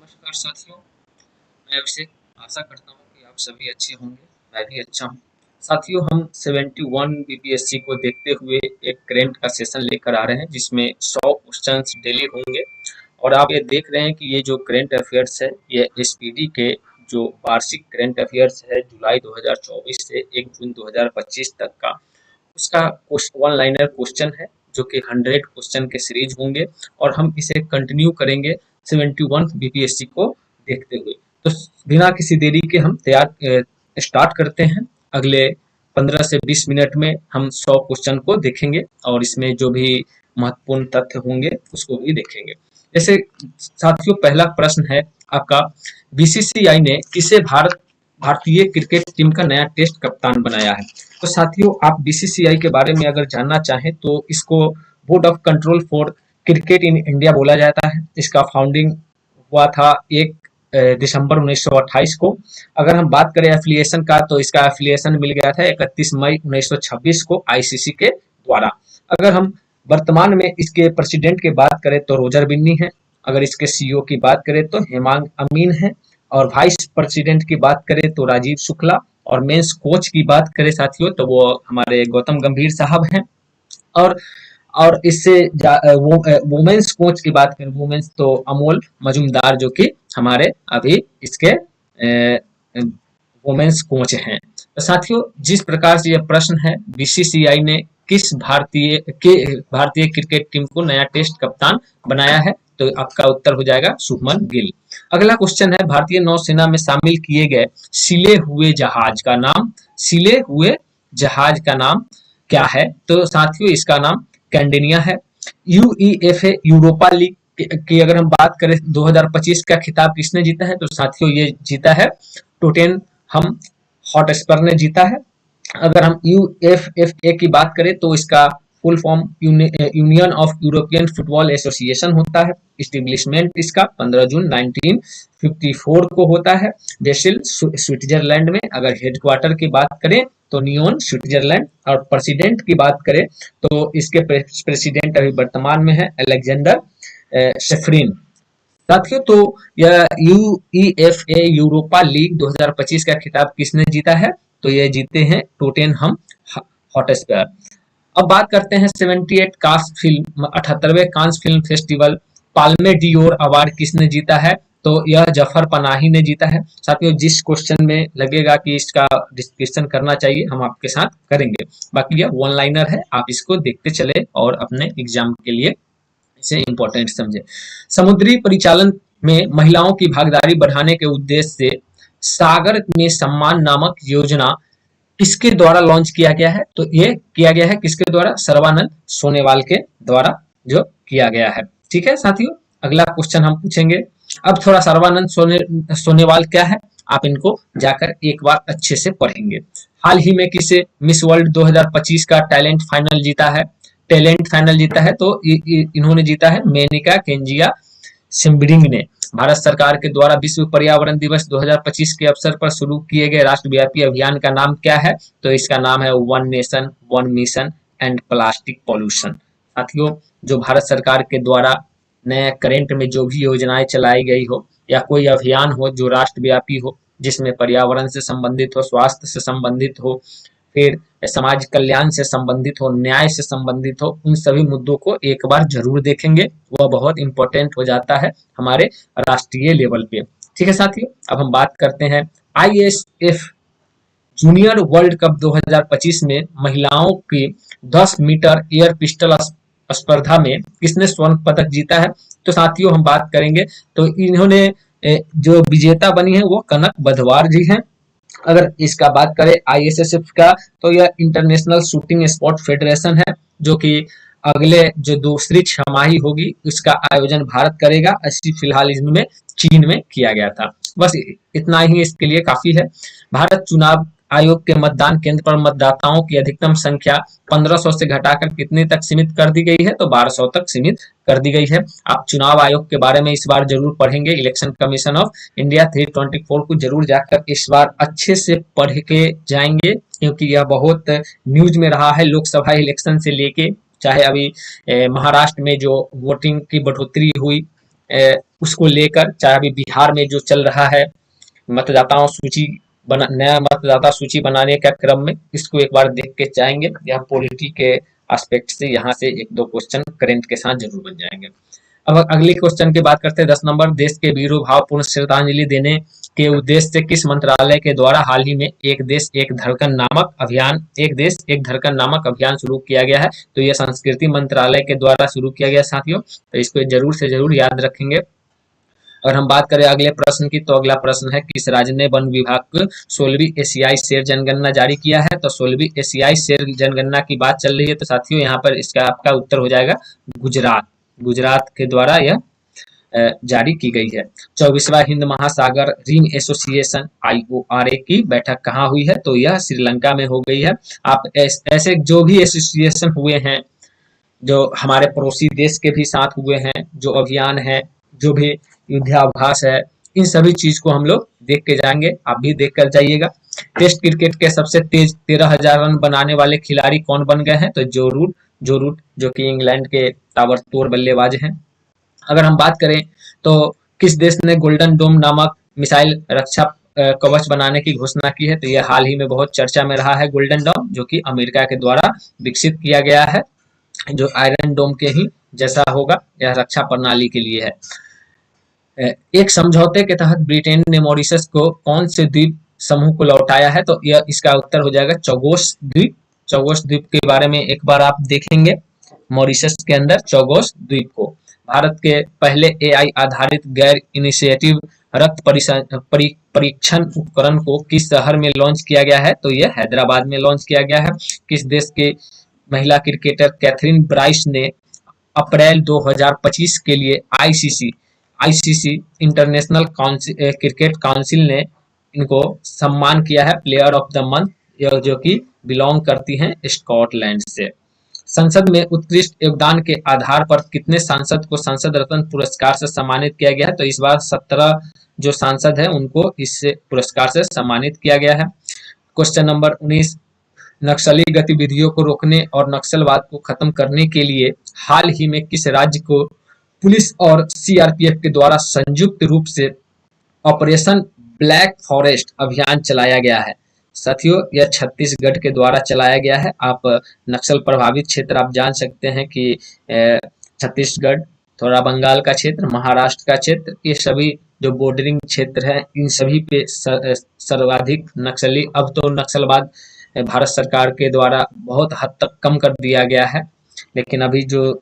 नमस्कार साथियों, मैं अभिषेक। आशा करता हूँ कि आप सभी अच्छे होंगे। मैं भी अच्छा हूँ। साथियों, हम 71 बीपीएससी को देखते हुए एक करेंट का सेशन लेकर आ रहे हैं जिसमें 100 क्वेश्चंस डेली होंगे। और आप ये देख रहे हैं कि ये जो करेंट अफेयर्स है ये एसपीडी के जो वार्षिक करेंट अफेयर्स है जुलाई 2024 से 1 जून 2025 तक का, उसका वन लाइनर क्वेश्चन है जो कि 100 क्वेश्चन के सीरीज होंगे और हम इसे कंटिन्यू करेंगे 71 बीपीएससी को देखते हुए। तो बिना किसी देरी के हम तैयार स्टार्ट करते हैं। अगले 15 से 20 मिनट में हम 100 क्वेश्चन को देखेंगे और इसमें जो भी महत्वपूर्ण तथ्य होंगे उसको भी देखेंगे। जैसे साथियों, पहला प्रश्न है आपका, बीसीसीआई ने किसे भारतीय क्रिकेट टीम का नया टेस्ट कप्तान बनाया है? तो साथियों, आप बीसीसीआई के बारे में अगर जानना चाहें तो इसको board of control for cricket in India बोला जाता है। इसका फाउंडिंग हुआ था 1 दिसंबर 1928 को। अगर हम बात करें एफिलिएशन का तो इसका एफिलिएशन मिल गया था 31 मई 1926 को आईसीसी के द्वारा। अगर हम वर्तमान में इसके प्रेसिडेंट की बात करें तो रोजर बिन्नी है। अगर इसके सीईओ की बात करें तो हेमांग अमीन है। और वाइस प्रेसिडेंट की बात करें तो राजीव शुक्ला। और मेंस कोच की बात करें साथियों तो वो हमारे गौतम गंभीर साहब हैं। और इससे वो वुमेन्स कोच की बात करें, वुमेन्स तो अमोल मजुमदार जो कि हमारे अभी इसके वुमेन्स कोच हैं। तो साथियों, जिस प्रकार से यह प्रश्न है, बीसीसीआई ने किस भारतीय क्रिकेट टीम को नया टेस्ट कप्तान बनाया है? तो आपका उत्तर हो जाएगा शुभमन गिल। अगला क्वेश्चन है, भारतीय नौसेना में शामिल किए गए सिले हुए जहाज का नाम, सिले हुए जहाज का नाम क्या है? तो साथियों, इसका नाम कैंडेनिया है। यूईएफए यूरोपा लीग की अगर हम बात करें 2025 का खिताब किसने जीता है? तो साथियों, ये जीता है टोटेनहम हॉटस्पर ने जीता है। अगर हम यूएफएफए की बात करें तो इसका full form union of European football association होता है। इस्टेब्लिशमेंट इसका 15 जून 1954 को होता है। बेसिल स्विट्जरलैंड में। अगर हेडक्वार्टर की बात करें तो नियोन स्विट्जरलैंड। और प्रेसिडेंट की बात करें तो इसके प्रेसिडेंट अभी वर्तमान में है अलेक्जेंडर शेफरिन। साथियों, तो यह यूईएफए यूरोपा लीग 2025 का खिताब किसने जीता है? तो ये जीते हैं टोटेनहम हॉटस्पर। अब बात करते हैं 78वें Cannes film festival Palme d'Or award किसने जीता है? तो यह जफर पनाही ने जीता है। साथियों, जिस क्वेश्चन में लगेगा कि इसका डिस्कशन करना चाहिए हम आपके साथ करेंगे। बाकी यह वन लाइनर है, आप इसको देखते चले और अपने एग्जाम के लिए इसे इंपॉर्टेंट समझे। समुद्री परिचालन में महिलाओं की भागीदारी बढ़ाने के उद्देश्य से सागर में सम्मान नामक योजना किसके द्वारा लॉन्च किया गया है? तो ये किया गया है किसके द्वारा? सर्बानंद सोनेवाल के द्वारा जो किया गया है। ठीक है साथियों, अगला क्वेश्चन हम पूछेंगे। अब थोड़ा सर्बानंद सोनेवाल क्या है, आप इनको जाकर एक बार अच्छे से पढ़ेंगे। हाल ही में किसे मिस वर्ल्ड 2025 का टैलेंट फाइनल जीता है? तो इन्होंने जीता है मेनिका केंजिया सिम्बरिंग ने। भारत सरकार के द्वारा विश्व पर्यावरण दिवस 2025 के अवसर पर शुरू किए गए राष्ट्रव्यापी अभियान का नाम क्या है? तो इसका नाम है one nation one mission and plastic pollution. साथियों, जो भारत सरकार के द्वारा नए करेंट में जो भी योजनाएं चलाई गई हो या कोई अभियान हो जो राष्ट्रव्यापी हो, जिसमें पर्यावरण से संबंधित हो, स्वास्थ्य से संबंधित हो, फिर समाज कल्याण से संबंधित हो, न्याय से संबंधित हो, उन सभी मुद्दों को एक बार जरूर देखेंगे। वह बहुत इंपॉर्टेंट हो जाता है हमारे राष्ट्रीय लेवल पे। ठीक है साथियों, अब हम बात करते हैं आईएसएफ जूनियर वर्ल्ड कप 2025 में महिलाओं की 10 मीटर एयर पिस्टल स्पर्धा में किसने स्वर्ण पदक जीता है? तो साथियों, हम बात करेंगे तो इन्होंने जो विजेता बनी है वो कनक बधवार जी हैं। अगर इसका बात करें आईएसएसएफ का तो यह इंटरनेशनल शूटिंग स्पोर्ट फेडरेशन है जो कि अगले जो दूसरी छमाही होगी उसका आयोजन भारत करेगा। ऐसी फिलहाल इसमें चीन में किया गया था। बस इतना ही इसके लिए काफी है। भारत चुनाव आयोग के मतदान केंद्र पर मतदाताओं की अधिकतम संख्या 1500 से घटाकर कितने तक सीमित कर दी गई है? तो 1200 तक सीमित कर दी गई है। आप चुनाव आयोग के बारे में इस बार जरूर पढ़ेंगे। इलेक्शन कमीशन ऑफ इंडिया 324 को जरूर जाकर इस बार अच्छे से पढ़ के जाएंगे क्योंकि यह बहुत न्यूज में रहा है। लोकसभा इलेक्शन से लेके चाहे अभी महाराष्ट्र में जो वोटिंग की बढ़ोतरी हुई उसको लेकर, चाहे अभी बिहार में जो चल रहा है मतदाताओं सूची नया मतदाता सूची बनाने का क्रम में, इसको एक बार देख के जाएंगे। यह पॉलिटी के एस्पेक्ट से यहाँ से एक दो क्वेश्चन करंट के साथ जरूर बन जाएंगे। अब अगले क्वेश्चन की बात करते हैं 10 नंबर। देश के वीरों भावपूर्ण श्रद्धांजलि देने के उद्देश्य से किस मंत्रालय के द्वारा हाल ही में एक देश एक धड़कन नामक अभियान शुरू किया गया है? तो यह संस्कृति मंत्रालय के द्वारा शुरू किया गया साथियों, तो इसको जरूर से जरूर याद रखेंगे। और हम बात करें अगले प्रश्न की, तो अगला प्रश्न है किस राज्य ने वन विभाग को 16वीं एशियाई शेर जनगणना जारी किया है? तो 16वीं एशियाई शेर जनगणना की बात चल रही है, तो साथियों यहाँ पर इसका आपका उत्तर हो जाएगा गुजरात के द्वारा यह जारी की गई है। 24वां हिंद महासागर रिम एसोसिएशन IORA की बैठक कहाँ हुई है? तो यह श्रीलंका में हो गई है। आप ऐसे जो भी एसोसिएशन हुए हैं, जो हमारे पड़ोसी देश के भी साथ हुए हैं, जो अभियान है, जो भी युद्धाभ्यास है, इन सभी चीज को हम लोग देख के जाएंगे, आप भी देख कर जाइएगा। टेस्ट क्रिकेट के सबसे तेज 13,000 रन बनाने वाले खिलाड़ी कौन बन गए हैं? तो जो रूट जो कि इंग्लैंड के ताबड़तोड़ बल्लेबाज हैं। अगर हम बात करें तो किस देश ने गोल्डन डोम नामक मिसाइल रक्षा कवच बनाने की घोषणा की है? तो यह हाल ही में बहुत चर्चा में रहा है गोल्डन डोम, जो कि अमेरिका के द्वारा विकसित किया गया है, जो आयरन डोम के ही जैसा होगा, यह रक्षा प्रणाली के लिए है। एक समझौते के तहत ब्रिटेन ने मॉरिशस को कौन से द्वीप समूह को लौटाया है? तो यह इसका उत्तर हो जाएगा चौगोस द्वीप। चौगोस द्वीप के बारे में एक बार आप देखेंगे, मॉरिशस के अंदर चौगोस द्वीप को। भारत के पहले AI आधारित गैर इनिशिएटिव रक्त परीक्षण उपकरण को किस शहर में लॉन्च किया गया है? तो यह हैदराबाद में लॉन्च किया गया है। किस देश के महिला क्रिकेटर कैथरीन ब्राइस ने अप्रैल 2025 के लिए ICC इंटरनेशनल क्रिकेट काउंसिल ने इनको सम्मान किया है प्लेयर ऑफ द मंथ, जो कि बिलोंग करती हैं स्कॉटलैंड से। संसद में उत्कृष्ट योगदान के आधार पर कितने सांसद को संसद रत्न पुरस्कार से सम्मानित किया गया है? तो इस बार 17 जो सांसद हैं उनको इस पुरस्कार से सम्मानित किया गया है। क्वेश्चन नंबर 19, नक्सली गतिविधियों को रोकने और नक्सलवाद को खत्म करने के लिए हाल ही में किस राज्य को पुलिस और CRPF के द्वारा संयुक्त रूप से ऑपरेशन ब्लैक फॉरेस्ट अभियान चलाया गया है? साथियों, यह छत्तीसगढ़ के द्वारा चलाया गया है। आप नक्सल प्रभावित क्षेत्र आप जान सकते हैं कि छत्तीसगढ़, थोड़ा बंगाल का क्षेत्र, महाराष्ट्र का क्षेत्र, ये सभी जो बॉर्डरिंग क्षेत्र है, इन सभी पे सर्वाधिक नक्सली, अब तो नक्सलवाद भारत सरकार के द्वारा बहुत हद तक कम कर दिया गया है, लेकिन अभी जो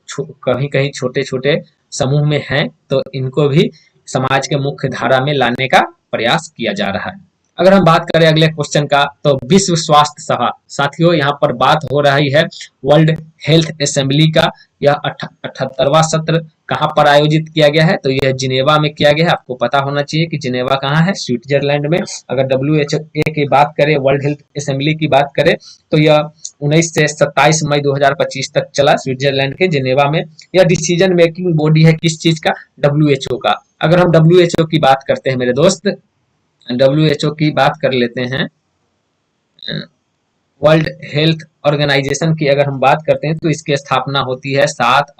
कहीं कहीं छोटे छोटे समूह में हैं, तो इनको भी समाज के मुख्य धारा में लाने का प्रयास किया जा रहा है। अगर हम बात करें अगले क्वेश्चन का, तो विश्व स्वास्थ्य सभा, साथियों यहाँ पर बात हो रही है वर्ल्ड हेल्थ असेंबली का। यह 78वां सत्र कहाँ पर आयोजित किया गया है? तो यह जिनेवा में किया गया है। आपको पता होना चाहिए कि जिनेवा कहाँ है, स्विट्जरलैंड में। अगर WHO की बात करें, वर्ल्ड हेल्थ असेंबली की बात करें, तो यह 19 से 27 मई 2025 तक चला स्विट्जरलैंड के जिनेवा में। यह डिसीजन मेकिंग बॉडी है किस चीज का? WHO का। अगर हम WHO की बात करते हैं मेरे दोस्त, WHO की बात कर लेते हैं, वर्ल्ड हेल्थ ऑर्गेनाइजेशन की अगर हम बात करते हैं, तो इसकी स्थापना होती है 7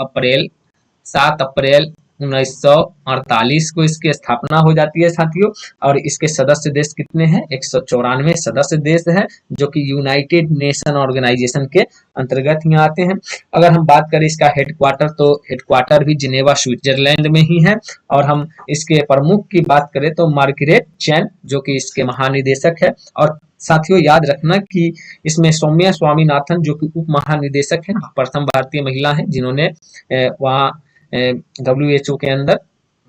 अप्रैल 1948 को इसकी स्थापना हो जाती है साथियों। और इसके सदस्य देश कितने हैं? 194 सदस्य देश हैं, जो कि यूनाइटेड नेशन ऑर्गेनाइजेशन के अंतर्गत ही आते हैं। अगर हम बात करें इसका हेडक्वार्टर, तो हेडक्वार्टर भी जिनेवा स्विट्जरलैंड में ही है। और हम इसके प्रमुख की बात करें तो मार्गरेट चैन, जो कि इसके महानिदेशक है। और साथियों याद रखना कि इसमें सौम्या स्वामीनाथन, जो कि उप महानिदेशक है, प्रथम भारतीय महिला है जिन्होंने वहाँ WHO के अंदर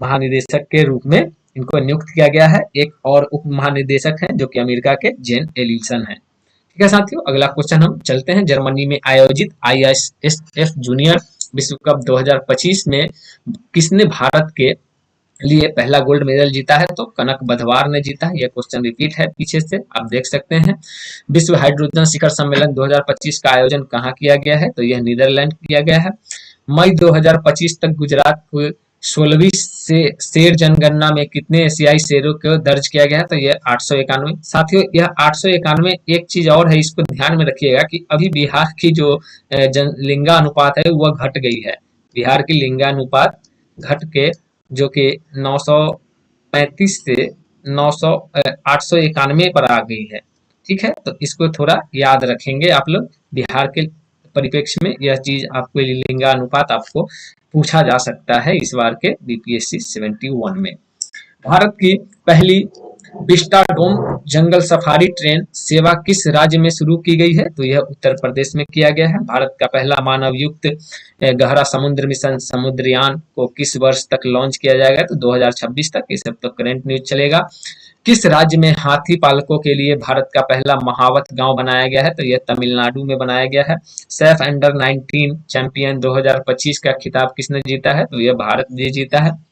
महानिदेशक के रूप में इनको नियुक्त किया गया है। एक और उप महानिदेशक हैं जो कि अमेरिका के जेन एलिसन हैं। ठीक है साथियों, अगला क्वेश्चन हम चलते हैं। जर्मनी में आयोजित ISSF जूनियर विश्व कप 2025 में किसने भारत के लिए पहला गोल्ड मेडल जीता है? तो कनक बधवार ने जीता है। यह क्वेश्चन रिपीट है पीछे से, आप देख सकते हैं। विश्व हाइड्रोजन शिखर सम्मेलन 2025 का आयोजन कहाँ किया गया है? तो यह नीदरलैंड किया गया है। मई 2025 तक गुजरात को 16वीं शेर जनगणना में कितने एशियाई शेरों को दर्ज किया गया है? तो यह 891। साथियों यह 891, एक चीज और है, इसको ध्यान में रखिएगा कि अभी बिहार की जो लिंगानुपात है वह घट गई है। बिहार की लिंगानुपात घट के जो कि 935 से 891 पर आ गई है। ठीक है, तो इसको थोड़ा याद रखेंगे आप लोग। बिहार के परिप्रेक्ष्य में यह चीज आपको, लिंगानुपात आपको पूछा जा सकता है इस बार के बीपीएससी 71 में। भारत की पहली विस्टाडोम जंगल सफारी ट्रेन सेवा किस राज्य में शुरू की गई है? तो यह उत्तर प्रदेश में किया गया है। भारत का पहला मानव युक्त गहरा समुद्र मिशन समुद्रयान को किस वर्ष तक लॉन्च किया जाएगा? तो 2026 तक। ये सब तो करंट न्यूज चलेगा। किस राज्य में हाथी पालकों के लिए भारत का पहला महावत गांव बनाया गया है? तो यह तमिलनाडु में बनाया गया है। सैफ अंडर 19 चैंपियन 2025 का खिताब किसने जीता है? तो यह भारत ने जीता है।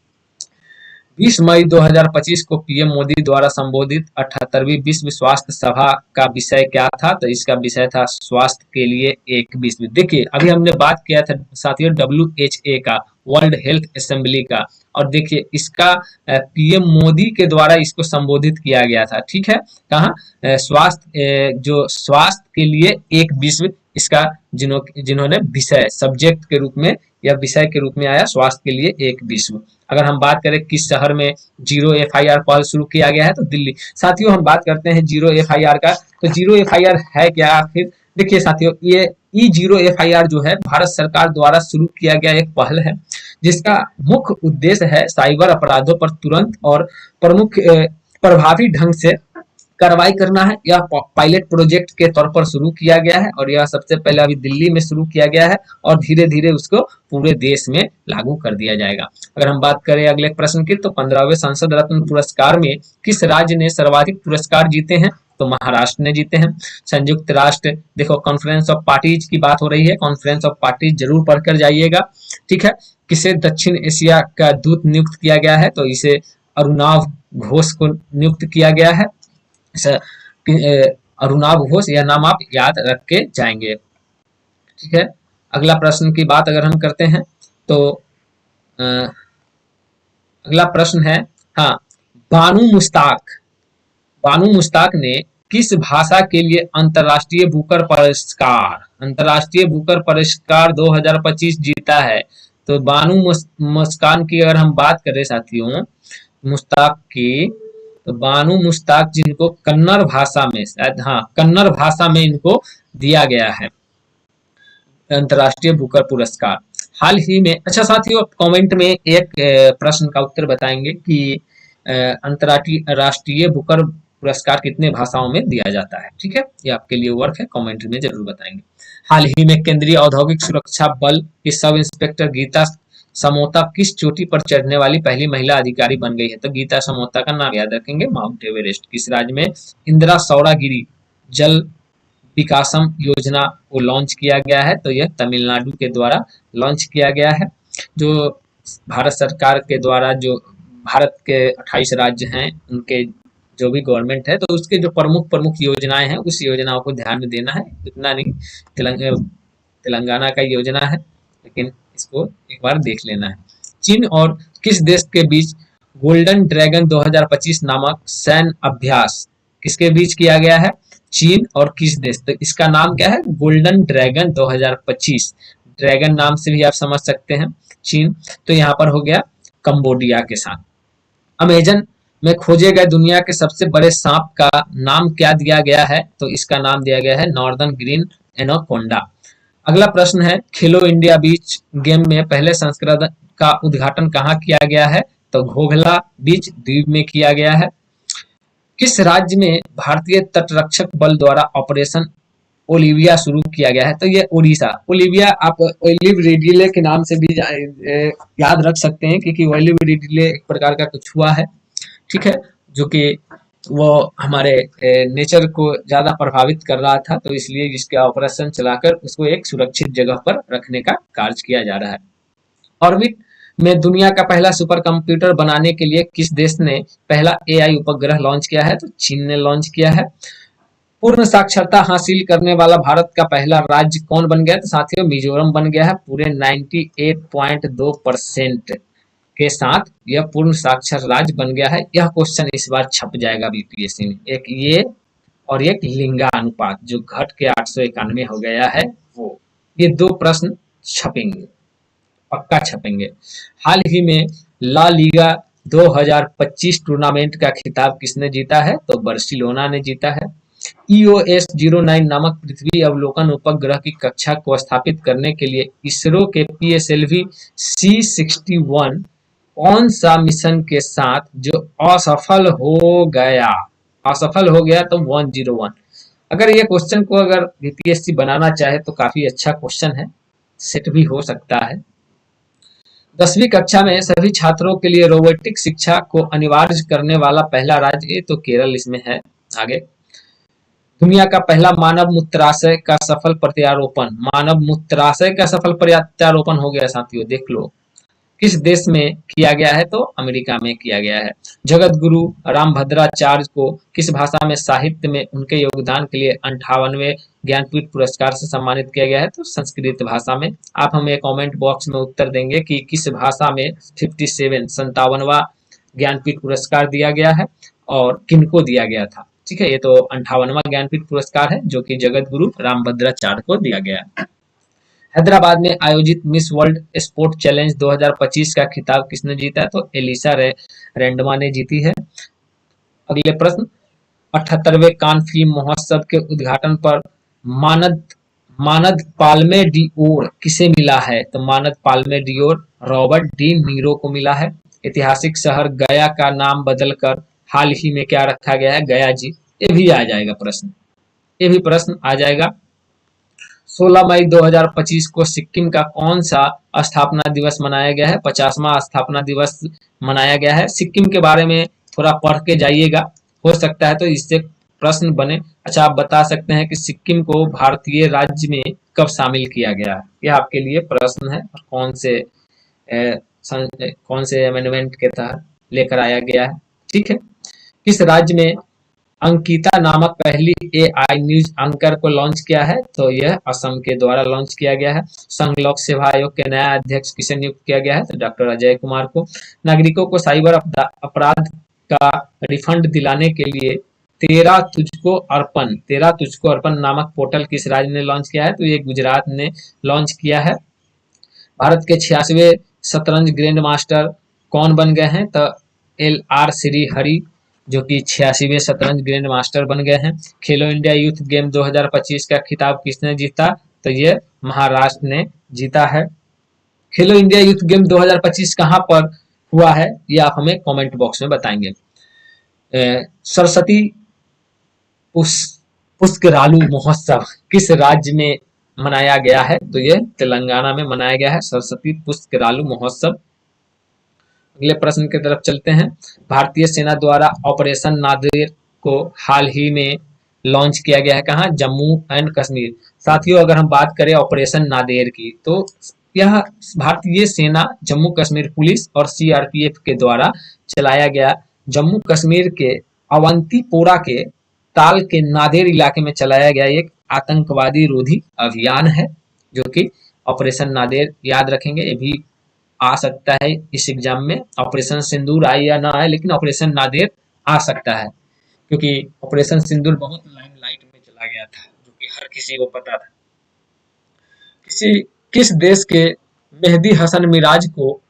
20 मई 2025 को पीएम मोदी द्वारा संबोधित 78वीं विश्व स्वास्थ्य सभा का विषय क्या था? तो इसका विषय था स्वास्थ्य के लिए एक विश्व। देखिए, अभी हमने बात किया था साथियों WHA का, वर्ल्ड हेल्थ असेंबली का, और देखिए इसका पीएम मोदी के द्वारा इसको संबोधित किया गया था। ठीक है, कहाँ? जो स्वास्थ्य के लिए एक विश्व, इसका जिन्होंने विषय सब्जेक्ट के रूप में या विषय के रूप में आया, स्वास्थ्य के लिए एक विश्व। अगर हम बात करें किस शहर में जीरो FIR पहल शुरू किया गया है? तो दिल्ली। साथियों, हम बात करते हैं जीरो FIR का, तो जीरो FIR है क्या आखिर? देखिए साथियों, ये जीरो FIR जो है भारत सरकार द्वारा शुरू किया गया एक पहल है, जिसका मुख्य उद्देश्य है साइबर अपराधों पर तुरंत और प्रभावी ढंग से कार्रवाई करना है। यह पायलट प्रोजेक्ट के तौर पर शुरू किया गया है, और यह सबसे पहले अभी दिल्ली में शुरू किया गया है, और धीरे धीरे उसको पूरे देश में लागू कर दिया जाएगा। अगर हम बात करें अगले प्रश्न की, तो 15वें संसद रत्न पुरस्कार में किस राज्य ने सर्वाधिक पुरस्कार जीते हैं? तो महाराष्ट्र ने जीते हैं। संयुक्त राष्ट्र, देखो कॉन्फ्रेंस ऑफ पार्टीज की बात हो रही है, कॉन्फ्रेंस ऑफ पार्टीज जरूर पढ़कर जाइएगा। ठीक है, किसे दक्षिण एशिया का दूत नियुक्त किया गया है? तो इसे अरुणाव घोष को नियुक्त किया गया है। अरुणाव घोष, यह नाम आप याद रख के जाएंगे। ठीक है, अगला प्रश्न की बात अगर हम करते हैं, तो अगला प्रश्न है, हाँ, बानू मुश्ताक ने किस भाषा के लिए अंतर्राष्ट्रीय बुकर पुरस्कार 2025 जीता है? तो बानू मुस्कान की अगर हम बात करें साथियों, मुश्ताक की, तो बानू मुश्ताक जिनको कन्नड़ भाषा में, शायद हाँ कन्नड़ भाषा में इनको दिया गया है अंतर्राष्ट्रीय बुकर पुरस्कार। हाल ही में, अच्छा साथियों, कमेंट में एक प्रश्न का उत्तर बताएंगे कि अंतर्राष्ट्रीय बुकर पुरस्कार कितने भाषाओं में दिया जाता है? ठीक है, ये आपके लिए वर्क है, कमेंट में जरूर बताएंगे। हाल ही में केंद्रीय औद्योगिक सुरक्षा बल की सब इंस्पेक्टर गीता समोता किस चोटी पर चढ़ने वाली पहली महिला अधिकारी बन गई है? तो गीता समोता का नाम याद रखेंगे, माउंट एवरेस्ट। किस राज्य में इंदिरा सौरागिरी जल विकासम योजना को लॉन्च किया गया है? तो यह तमिलनाडु के द्वारा लॉन्च किया गया है। जो भारत सरकार के द्वारा, जो भारत के 28 राज्य हैं, उनके जो भी गवर्नमेंट है, तो उसके जो प्रमुख योजनाएं हैं, उस योजनाओं को ध्यान में देना है। इतना नहीं, तेलंगाना का योजना है, लेकिन इसको एक बार देख लेना है। चीन और किस देश के बीच गोल्डन ड्रैगन 2025 नामक सैन्य अभ्यास किसके बीच किया गया है? चीन और किस देश? तो इसका नाम क्या है? Golden dragon 2025। ड्रैगन नाम से भी आप समझ सकते हैं चीन। तो यहाँ पर हो गया कंबोडिया के साथ। अमेजन में खोजे गए दुनिया के सबसे बड़े सांप का नाम क्या दिया गया है? तो इसका नाम दिया गया है नॉर्दर्न ग्रीन एनाकोंडा। अगला प्रश्न है, खेलो इंडिया बीच गेम में पहले संस्करण का उद्घाटन कहाँ किया गया है? तो घोघला बीच द्वीप में किया गया है। किस राज्य में भारतीय तटरक्षक बल द्वारा ऑपरेशन ओलिविया शुरू किया गया है? तो ये उड़ीसा। ओलिविया आप ओलिव रिडले के नाम से भी याद रख सकते हैं, क्योंकि ओलिव रिडले एक प्रकार का कछुआ है, ठीक है, जो कि वो हमारे नेचर को ज्यादा प्रभावित कर रहा था, तो इसलिए इसका ऑपरेशन चलाकर उसको एक सुरक्षित जगह पर रखने का कार्य किया जा रहा है। ऑर्बिट में दुनिया का पहला सुपर कंप्यूटर बनाने के लिए किस देश ने पहला AI उपग्रह लॉन्च किया है? तो चीन ने लॉन्च किया है। पूर्ण साक्षरता हासिल करने वाला भारत का पहला राज्य कौन बन गया? तो साथियों मिजोरम बन गया है। पूरे 98.2% के साथ यह पूर्ण साक्षर राज्य बन गया है। यह क्वेश्चन इस बार छप जाएगा बीपीएससी में। एक ये और एक लिंगानुपात जो घट के 891 हो गया है, ये दो प्रश्न छपेंगे, पक्का छपेंगे। हाल ही में ला लीगा 2025 टूर्नामेंट का खिताब किसने जीता है? तो बार्सिलोना ने जीता है। EOS-09 नामक पृथ्वी अवलोकन उपग्रह की कक्षा को स्थापित करने के लिए इसरो के PSLV C61 कौन सा मिशन के साथ जो असफल हो गया? असफल हो गया तो 101। अगर ये क्वेश्चन को अगर बीपीएससी बनाना चाहे तो काफी अच्छा क्वेश्चन है, सेट भी हो सकता है। 10वीं कक्षा में सभी छात्रों के लिए रोबोटिक शिक्षा को अनिवार्य करने वाला पहला राज्य, ये तो केरल इसमें है। आगे, दुनिया का पहला मानव मूत्राशय का सफल प्रत्यारोपण, मानव मूत्राशय का सफल प्रत्यारोपण हो गया साथियों, देख लो किस देश में किया गया है? तो अमेरिका में किया गया है। जगत गुरु रामभद्राचार्य को किस भाषा में साहित्य में उनके योगदान के लिए 58वें ज्ञानपीठ पुरस्कार से सम्मानित किया गया है? तो संस्कृत भाषा में। आप हमें कमेंट बॉक्स में उत्तर देंगे कि किस भाषा में 57वां ज्ञानपीठ पुरस्कार दिया गया है और किनको दिया गया था। ठीक है, ये तो 58वां ज्ञानपीठ पुरस्कार है जो कि जगत गुरु रामभद्राचार्य को दिया गया है। हैदराबाद में आयोजित मिस वर्ल्ड स्पोर्ट चैलेंज 2025 का खिताब किसने जीता है? तो एलिसा रेंडमा ने जीती है। अगले प्रश्न, 78वें कान फिल्म महोत्सव के उद्घाटन पर मानद मानद पाल्मे डिओर किसे मिला है? तो मानद Palme Dior Robert De Niro को मिला है। ऐतिहासिक शहर गया का नाम बदलकर हाल ही में क्या रखा गया है? गया जी। ये भी आ जाएगा प्रश्न, ये भी प्रश्न आ जाएगा। 16 मई 2025 को सिक्किम का कौन सा स्थापना दिवस मनाया गया है? 50वां स्थापना दिवस मनाया गया है। सिक्किम के बारे में थोड़ा पढ़ के जाइएगा, हो सकता है तो इससे प्रश्न बने। अच्छा, आप बता सकते हैं कि सिक्किम को भारतीय राज्य में कब शामिल किया गया है? यह आपके लिए प्रश्न है। कौन से अमेंडमेंट के तहत लेकर आया गया है? ठीक है। किस राज्य में अंकिता नामक पहली AI न्यूज एंकर को लॉन्च किया है? तो यह असम के द्वारा लॉन्च किया गया है। संघ लोक सेवा आयोग के नया अध्यक्ष किसे नियुक्त किया गया है? तो डॉक्टर अजय कुमार को। नागरिकों को साइबर अपराध का रिफंड दिलाने के लिए तेरा तुझको अर्पण नामक पोर्टल किस राज्य ने लॉन्च किया है? तो ये गुजरात ने लॉन्च किया है। भारत के 86वें शतरंज ग्रैंड मास्टर कौन बन गए हैं? तो LR श्रीहरि जो कि 86वें शतरंज ग्रैंड मास्टर बन गए हैं। खेलो इंडिया यूथ गेम 2025 का खिताब किसने जीता? तो ये महाराष्ट्र ने जीता है। खेलो इंडिया यूथ गेम 2025 कहां पर हुआ है? ये आप हमें कमेंट बॉक्स में बताएंगे। सरस्वती पुष्करालू महोत्सव किस राज्य में मनाया गया है? तो ये तेलंगाना में मनाया गया है सरस्वती पुष्करालू महोत्सव। अगले प्रश्न की तरफ चलते हैं। भारतीय सेना द्वारा ऑपरेशन नादेर को हाल ही में लॉन्च किया गया है कहाँ? जम्मू एंड कश्मीर। साथियों, अगर हम बात करें ऑपरेशन नादेर की तो यह भारतीय सेना, जम्मू कश्मीर पुलिस और CRPF के द्वारा चलाया गया जम्मू कश्मीर के अवंतीपोरा के ताल के नादेर इलाके में चलाया गया एक आतंकवादी रोधी अभियान है जो कि ऑपरेशन नादेर। याद रखेंगे, ये भी आ सकता है इस एग्जाम में। ऑपरेशन सिंदूर आए या ना आए, लेकिन ऑपरेशन नादेर आ सकता है क्योंकि ऑपरेशन सिंदूर बहुत लाइमलाइट में चला गया था जो कि हर किसी को पता था। किस देश के मेहदी हसन मिराज को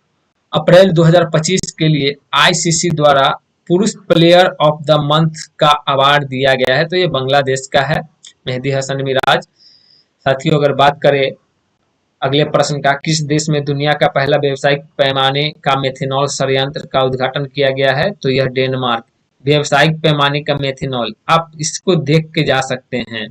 अप्रैल 2025 के लिए ICC द्वारा पुरुष प्लेयर ऑफ द मंथ का अवार्ड दिया गया है? तो ये बांग्लादेश का है मेहदी हसन मिराज। साथियों, अगर बात करें अगले प्रश्न का, किस देश में दुनिया का पहला व्यावसायिक पैमाने का मेथनॉल संयंत्र का उद्घाटन किया गया है? तो यह डेनमार्क। व्यावसायिक पैमाने का मेथनॉल, आप इसको देख के जा सकते हैं,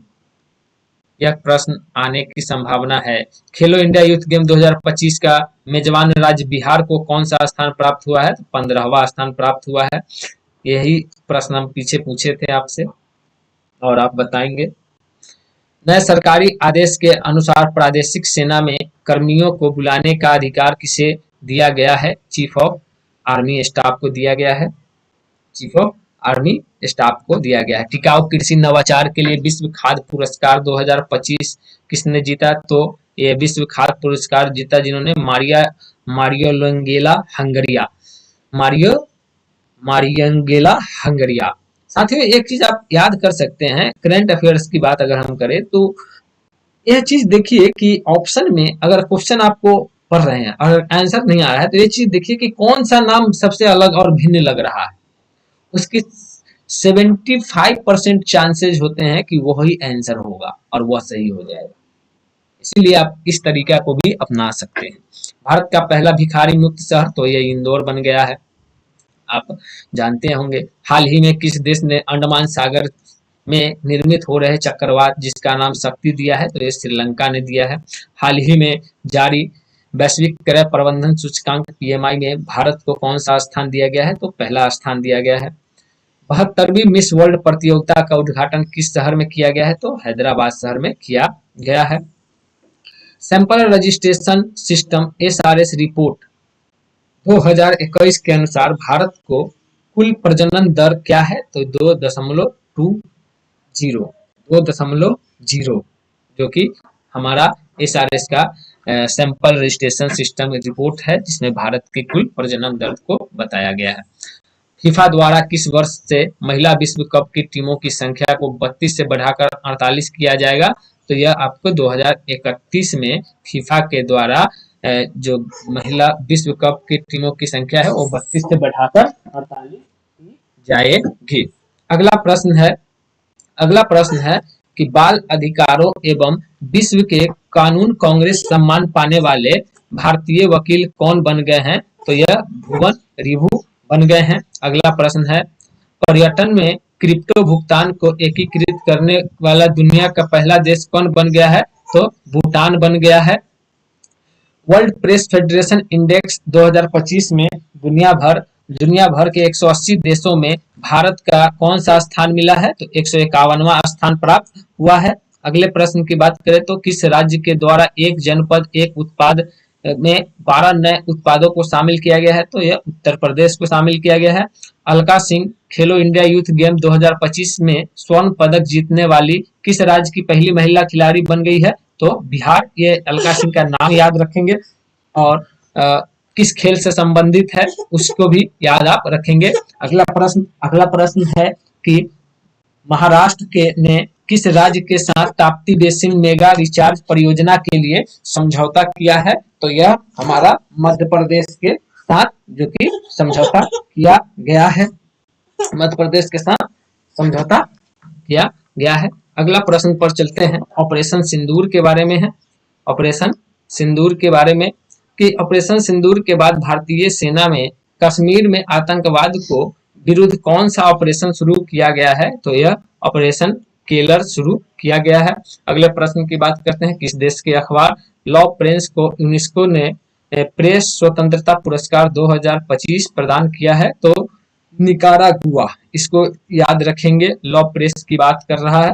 यह प्रश्न आने की संभावना है। खेलो इंडिया यूथ गेम 2025 का मेजबान राज्य बिहार को कौन सा स्थान प्राप्त हुआ है? तो 15वां स्थान प्राप्त हुआ है। यही प्रश्न हम पीछे पूछे थे आपसे और आप बताएंगे। नए सरकारी आदेश के अनुसार प्रादेशिक सेना में कर्मियों को बुलाने का अधिकार किसे दिया गया है? चीफ ऑफ आर्मी स्टाफ को दिया गया है। चीफ ऑफ आर्मी स्टाफ को दिया गया है। टिकाऊ कृषि नवाचार के लिए विश्व खाद्य पुरस्कार 2025 किसने जीता? तो ये विश्व खाद्य पुरस्कार जीता जिन्होंने मारियांगेला हंगरिया। साथियों, एक चीज आप याद कर सकते हैं, करंट अफेयर्स की बात अगर हम करें तो यह चीज देखिए कि ऑप्शन में अगर क्वेश्चन आपको पढ़ रहे हैं और आंसर नहीं आ रहा है, तो ये चीज देखिए कि कौन सा नाम सबसे अलग और भिन्न लग रहा है। उसकी 75% चांसेस होते हैं कि वही आंसर होगा और वह सही हो जाएगा। इसीलिए आप इस तरीका को भी अपना सकते हैं। भारत का पहला भिखारी मुक्त शहर तो ये इंदौर बन गया है, आप जानते होंगे। हाल ही में किस देश ने अंडमान सागर में निर्मित हो रहे चक्रवात जिसका नाम शक्ति दिया है, तो ये श्रीलंका ने दिया है। हाल ही में जारी वैश्विक क्रय प्रबंधन सूचकांक पीएमआई में भारत को कौन सा स्थान दिया गया है, तो पहला स्थान दिया गया है। 72वीं मिस वर्ल्ड प्रतियोगिता का उद्घाटन किस शहर में किया गया है, तो हैदराबाद शहर में किया गया है। Sample registration system SRS report 2021 के अनुसार भारत को कुल प्रजनन दर क्या है, तो 2.20 जो कि हमारा एसआरएस का सैंपल रजिस्ट्रेशन सिस्टम रिपोर्ट है, जिसमें भारत की कुल प्रजनन दर को बताया गया है। फीफा द्वारा किस वर्ष से महिला विश्व कप की टीमों की संख्या को 32 से बढ़ाकर 48 किया जाएगा, तो यह आपको 2031 में फीफा के द्वारा जो महिला विश्व कप की टीमों की संख्या है वो 32 से बढ़ाकर 48 की जाएगी। अगला प्रश्न है कि बाल अधिकारों एवं विश्व के कानून कांग्रेस सम्मान पाने वाले भारतीय वकील कौन बन गए हैं, तो यह भुवन रिभु बन गए हैं। अगला प्रश्न है पर्यटन में क्रिप्टो भुगतान को एकीकृत करने वाला दुनिया का पहला देश कौन बन गया है, तो भूटान बन गया है। वर्ल्ड प्रेस फेडरेशन इंडेक्स 2025 में दुनिया भर के 180 देशों में भारत का कौन सा स्थान मिला है, तो 151वां स्थान प्राप्त हुआ है। अगले प्रश्न की बात करें तो किस राज्य के द्वारा एक जनपद एक उत्पाद में 12 नए उत्पादों को शामिल किया गया है, तो यह उत्तर प्रदेश को शामिल किया गया है। अलका सिंह खेलो इंडिया यूथ गेम 2025 में स्वर्ण पदक जीतने वाली किस राज्य की पहली महिला खिलाड़ी बन गई है, तो बिहार। ये अलका सिंह का नाम याद रखेंगे और किस खेल से संबंधित है उसको भी याद आप रखेंगे। अगला प्रश्न है कि महाराष्ट्र के ने किस राज्य के साथ ताप्ती बेसिन मेगा रिचार्ज परियोजना के लिए समझौता किया है, तो यह हमारा मध्य प्रदेश के साथ जो कि समझौता किया गया है, मध्य प्रदेश के साथ समझौता किया गया है। अगला प्रश्न पर चलते हैं, ऑपरेशन सिंदूर के बारे में है। ऑपरेशन सिंदूर के बारे में कि ऑपरेशन सिंदूर के बाद भारतीय सेना में कश्मीर में आतंकवाद को विरुद्ध कौन सा ऑपरेशन शुरू किया गया है, तो यह ऑपरेशन केलर शुरू किया गया है। अगले प्रश्न की बात करते हैं, किस देश के अखबार लॉ प्रेस को यूनेस्को ने प्रेस स्वतंत्रता पुरस्कार 2025 प्रदान किया है, तो निकारागुआ। इसको याद रखेंगे, लॉ प्रेस की बात कर रहा है,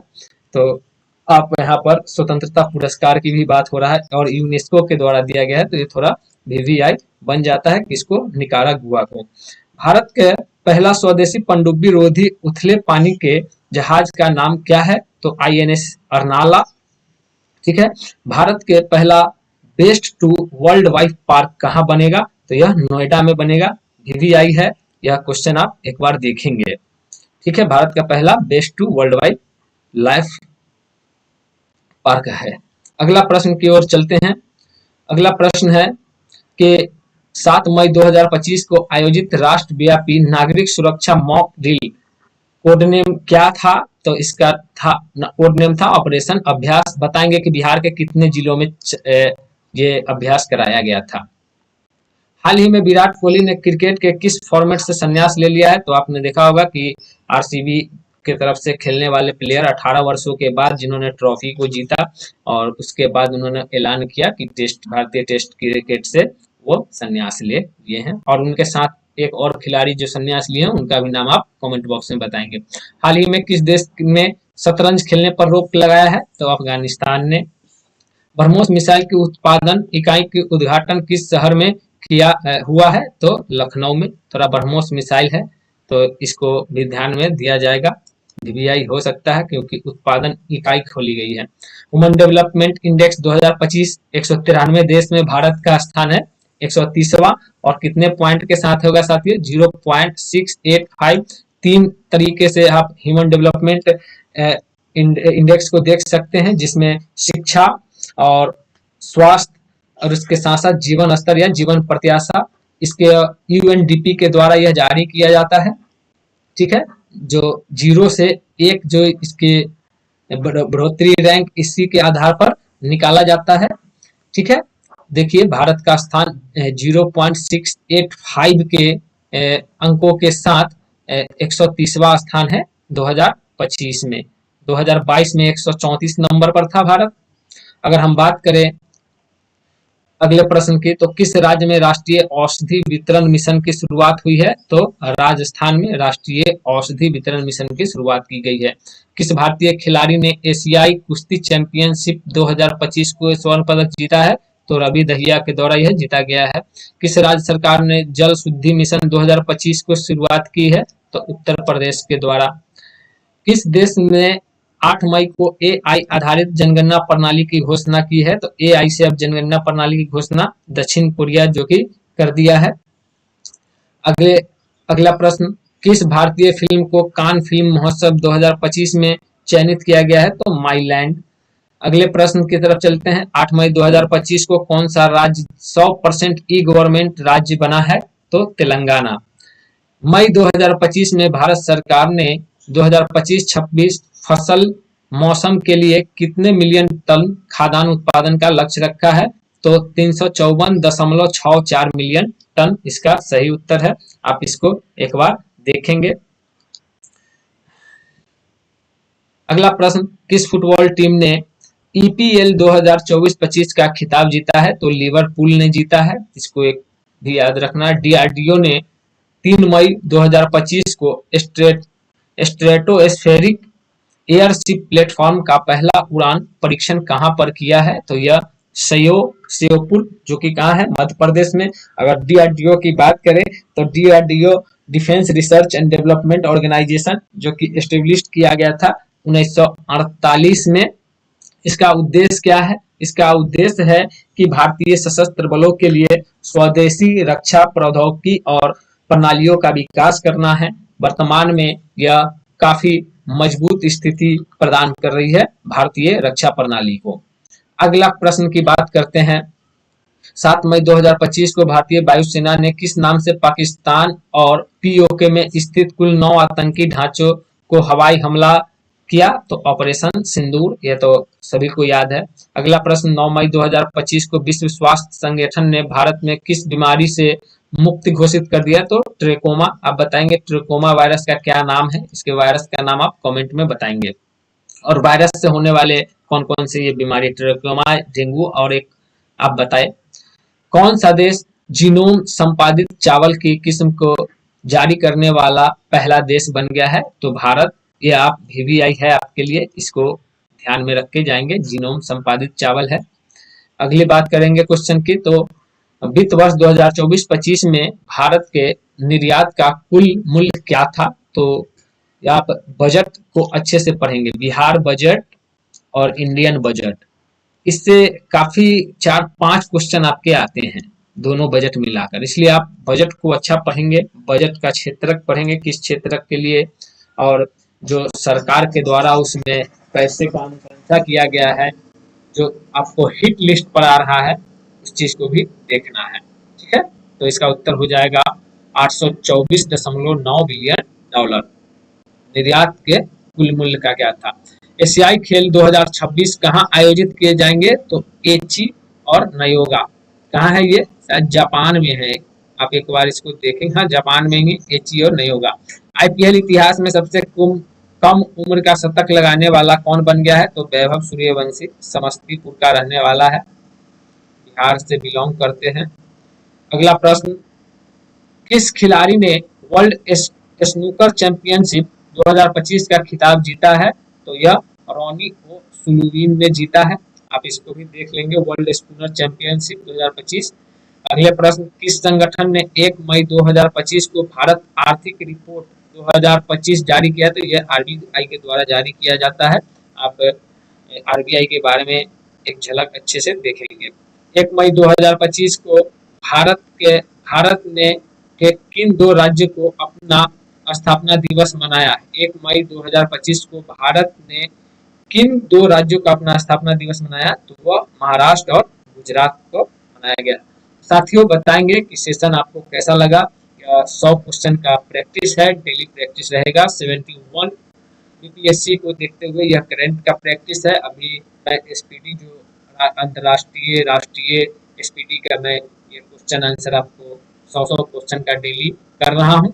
तो आप यहाँ पर स्वतंत्रता पुरस्कार की भी बात हो रहा है और यूनेस्को के द्वारा दिया गया है, तो ये थोड़ा वीवीआई बन जाता है किसको, निकारागुआ को। भारत के पहला स्वदेशी पनडुब्बी रोधी उथले पानी के जहाज का नाम क्या है, तो आईएनएस अर्नाला। ठीक है। भारत के पहला best to world wife park कहाँ बनेगा, तो यह नोएडा में बनेगा। वीवीआई है, यह क्वेश्चन आप एक बार देखेंगे। ठीक है, भारत का पहला best to world wide life park है। अगला प्रश्न की ओर चलते हैं। अगला प्रश्न है कि 7 मई 2025 को आयोजित राष्ट्रव्यापी नागरिक सुरक्षा मॉक ड्रिल कोड नेम क्या था, तो इसका था कोड नेम था ऑपरेशन अभ्यास। बताएंगे कि बिहार के कितने जिलों में ये अभ्यास कराया गया था। हाल ही में विराट कोहली ने क्रिकेट के किस फॉर्मेट से संन्यास ले लिया है, तो आपने देखा होगा कि आरसीबी की तरफ से खेलने वाले प्लेयर 18 वर्षों के बाद जिन्होंने ट्रॉफी को जीता और उसके बाद उन्होंने ऐलान किया कि भारतीय टेस्ट क्रिकेट से वो संन्यास ले लिए हैं। और उनके साथ एक और खिलाड़ी जो संन्यास लिए हैं उनका भी नाम आप कमेंट बॉक्स में बताएंगे। हाल ही में किस देश में शतरंज खेलने पर रोक लगाया है, तो अफगानिस्तान ने। ब्रह्मोस मिसाइल की उत्पादन इकाई के उद्घाटन किस शहर में किया हुआ है, तो लखनऊ में। थोड़ा ब्रह्मोस मिसाइल है तो इसको भी ध्यान में दिया जाएगा, वीवीआई हो सकता है क्योंकि उत्पादन इकाई खोली गई है। ह्यूमन डेवलपमेंट इंडेक्स 2025 193 देश में भारत का स्थान है 130वां और कितने पॉइंट के साथ होगा साथियों, 0.685। 3 तरीके से आप ह्यूमन डेवलपमेंट इंडेक्स को देख सकते हैं, जिसमें शिक्षा और स्वास्थ्य और उसके साथ साथ जीवन स्तर या जीवन प्रत्याशा इसके यूएनडीपी के द्वारा यह जारी किया जाता है। ठीक है, जो 0 से 1 जो इसके बढ़ोतरी रैंक इसी के आधार पर निकाला जाता है। ठीक है, देखिए भारत का स्थान 0.685 के अंकों के साथ 130वां स्थान है 2025 में। 2022 में 134 नंबर पर था भारत। अगर हम बात करें अगले प्रश्न की, तो किस राज्य में राष्ट्रीय औषधि वितरण मिशन की शुरुआत हुई है? तो राजस्थान में राष्ट्रीय औषधि वितरण मिशन की शुरुआत की गई है। किस भारतीय खिलाड़ी ने एशियाई कुश्ती चैंपियनशिप 2025 को स्वर्ण पदक जीता है? तो रवि दहिया के द्वारा यह जीता गया है। किस राज्य सरकार ने जल शुद्धि मिशन 2025 को शुरुआत की है? तो उत्तर प्रदेश के द्वारा। किस देश में 8 मई को एआई आधारित जनगणना प्रणाली की घोषणा की है? तो एआई से अब जनगणना प्रणाली की घोषणा दक्षिण कोरिया जो कि कर दिया है। अगला प्रश्न, किस भारतीय फिल्म को कान फिल्म महोत्सव 2025 में चयनित किया गया है? तो माईलैंड। अगले प्रश्न की तरफ चलते हैं। 8 मई 2025 को कौन सा राज्य 100% ई गवर्नमेंट राज्य बना है? तो तेलंगाना। मई 2025 में भारत सरकार ने 2025-26 फसल मौसम के लिए कितने मिलियन टन खाद्यान्न उत्पादन का लक्ष्य रखा है? तो 354.64 मिलियन टन इसका सही उत्तर है। आप इसको एक बार देखेंगे। अगला प्रश्न, किस फुटबॉल टीम ने ईपीएल 2024-25 का खिताब जीता है? तो लिवरपूल ने जीता है। इसको एक भी याद रखना। डीआरडीओ ने 3 मई 2025 को स्ट्रेटोस्फेरिक एयरशिप प्लेटफॉर्म का पहला उड़ान परीक्षण कहां पर किया है? तो यह श्योपुर जो कि कहाँ है? मध्य प्रदेश में। अगर डीआरडीओ की बात करें तो DRDO defence research and development organisation जो कि एस्टेब्लिश किया गया था 1948 में। इसका उद्देश्य क्या है? इसका उद्देश्य है कि भारतीय सशस्त्र बलों के लिए स्वदेशी रक्षा प्रौद्योगिकी और प्रणालियों का विकास करना है। वर्तमान में यह काफी मजबूत स्थिति प्रदान कर रही है भारतीय रक्षा प्रणाली को। अगला प्रश्न की बात करते हैं। 7 मई 2025 को भारतीय वायुसेना ने किस नाम से पाकिस्तान और पीओके में स्थित कुल 9 आतंकी ढांचों को हवाई हमला किया? तो ऑपरेशन सिंदूर, यह तो सभी को याद है। अगला प्रश्न, 9 मई 2025 को विश्व स्वास्थ्य संगठन ने भारत में किस बीमारी से मुक्ति घोषित कर दिया? तो ट्रेकोमा। आप बताएंगे ट्रेकोमा वायरस का क्या नाम है? इसके वायरस का नाम आप कमेंट में बताएंगे। और वायरस से होने वाले कौन कौन से ये बीमारी? ट्रेकोमा, डेंगू और एक आप बताएं। कौन सा देश जीनोम संपादित चावल की किस्म को जारी करने वाला पहला देश बन गया है? तो भारत। ये आप वीवीआई है आपके लिए, इसको ध्यान में रख के जाएंगे। जीनोम संपादित चावल है। अगली बात करेंगे क्वेश्चन की, तो वित्त वर्ष 2024-25 में भारत के निर्यात का कुल मूल्य क्या था? तो आप बजट को अच्छे से पढ़ेंगे, बिहार बजट और इंडियन बजट, इससे काफी 4-5 क्वेश्चन आपके आते हैं दोनों बजट मिलाकर। इसलिए आप बजट को अच्छा पढ़ेंगे, बजट का क्षेत्रक पढ़ेंगे किस क्षेत्रक के लिए, और जो सरकार के द्वारा उसमें पैसे का अनुशंसा किया गया है, जो आपको हिट लिस्ट पर आ रहा है, उस चीज को भी देखना है। ठीक है, तो इसका उत्तर हो जाएगा 824.9 बिलियन डॉलर। निर्यात के कुल मूल्य का क्या था? एशियाई खेल 2026 कहाँ आयोजित किए जाएंगे? तो एची और नयोगा। कहाँ है ये? शायद जापान में है। आप एक बार इसको देखें। हाँ, जापान में ही एची और नयोगा। आईपीएल इतिहास में सबसे कम उम्र का शतक लगाने वाला कौन बन गया है? तो वैभव सूर्यवंशी, समस्तीपुर का रहने वाला है, बिहार से बिलोंग करते हैं। अगला प्रश्न, किस खिलाड़ी ने वर्ल्ड स्नूकर चैंपियनशिप 2025 का खिताब जीता है? तो यह रॉनी ओ सुलुवीन ने जीता है। आप इसको भी देख लेंगे, वर्ल्ड स्नूकर चैंपियनशिप 2025। अगले प्रश्न, किस संगठन ने 1 मई 2025 को भारत आर्थिक रिपोर्ट 2025 जारी किया? तो यह आरबीआई के द्वारा जारी किया जाता है। आप आरबीआई के बारे में एक झलक अच्छे से देखेंगे। 1 मई 2025 को भारत ने के किन 2 राज्यों को अपना स्थापना दिवस मनाया? 1 मई 2025 को भारत ने किन 2 राज्यों का अपना स्थापना दिवस मनाया? तो वह महाराष्ट्र और गुजरात को बनाया गया। साथियों बताएंगे कि सेशन आपको कैसा लगा। 100 क्वेश्चन का प्रैक्टिस है, डेली प्रैक्टिस रहेगा। 71 यूपीएससी को देखते हुए यह करंट का प्रैक्टिस है। अभी मैं एसपीडी जो अंतर्राष्ट्रीय राष्ट्रीय एसपीडी का मैं ये क्वेश्चन आंसर आपको 100 क्वेश्चन का डेली कर रहा हूँ।